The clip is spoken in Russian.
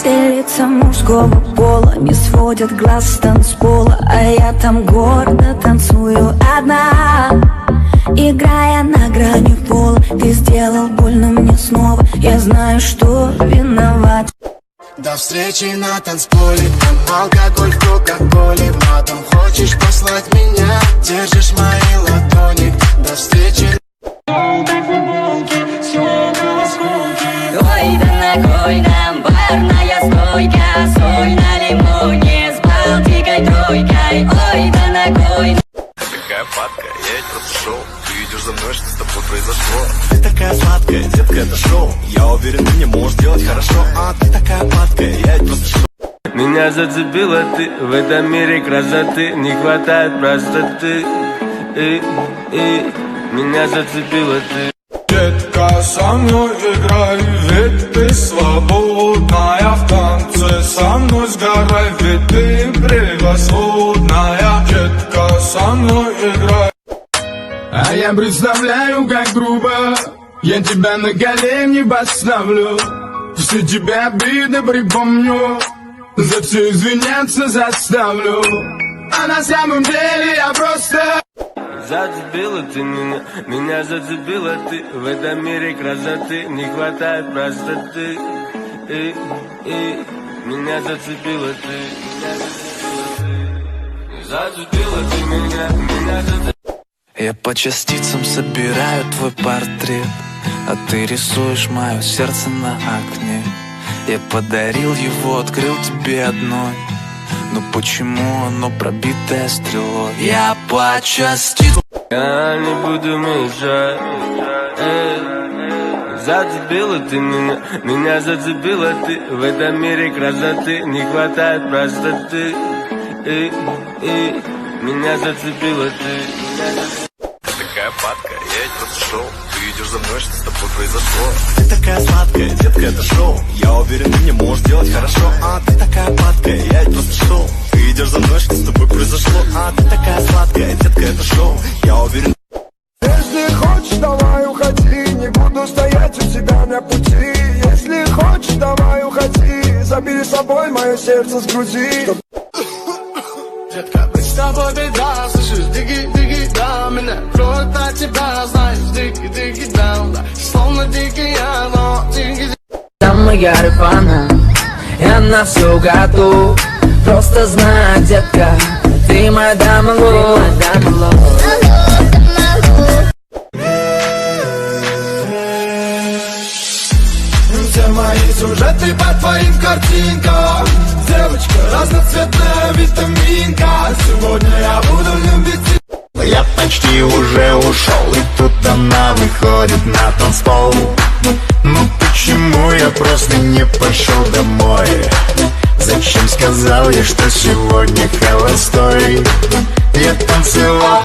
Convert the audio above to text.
Все лица мужского пола не сводят глаз с танцпола, а я там гордо танцую одна, играя на грани пола. Ты сделал больно мне снова, я знаю, что виноват. До встречи на танцполе, там алкоголь в кока-коле. Матом хочешь послать меня, держишь мои ладони. До встречи. Ой, да ногой нам барная стойка, соль на лимоне с Балтикой тройкой. Ой, да ногой. Такая падка, я ведь просто шоу. Ты идешь за мной, что с тобой произошло? Ты такая сладкая, детка, это шоу. Я уверен, ты не можешь делать хорошо. А ты такая падкая, я ведь просто шоу. Меня зацепила ты, в этом мире красоты не хватает простоты. Меня зацепила ты. Детка, со мной играй, ведь ты свободная. В танце со мной сгорай, ведь ты превосходная. Детка, со мной играй. А я представляю, как грубо я тебя на колени поставлю. Все тебе обиды припомню, за все извиняться заставлю. А на самом деле я просто... Зацепила ты меня зацепила ты. В этом мире красоты не хватает простоты. Меня зацепила ты. Зацепила ты меня зацепила. Я по частицам собираю твой портрет, а ты рисуешь мое сердце на окне. Я подарил его, открыл тебе одной, но почему оно пробитое стрелой? Я по частицам. Я не буду мешать. Зацепила ты меня зацепила ты. В этом мире красоты не хватает простоты. Меня зацепила ты. Такая падка, я ведь просто шоу. Ты идешь за мной, что с тобой произошло? Ты такая сладкая, детка, это шоу. Я уверен, ты не можешь делать хорошо. А ты такая падкая, я ведь просто шоу. Ты идешь за мной, что с тобой произошло? А ты такая сладкая, детка, это шоу. Я уверен. Если хочешь, давай уходи, не буду стоять у тебя на пути. Если хочешь, давай уходи, забери с собой мое сердце, сгрузи. Детка, быть с тобой беда, слышишь, диги-диги, да, меня кроет от тебя, знаешь, диги-диги, да, словно дикий я, но диги-диги. Там моя рыбана, и она все готова. Просто знай, детка, ты моя дама, Все мои сюжеты по твоим картинкам. Девочка, разноцветная витаминка. Сегодня я буду любить тебя. Я почти уже ушел, и тут она выходит на танцпол. Ну почему я просто не пошел домой? Зачем сказал я, что сегодня холостой? Я танцевал.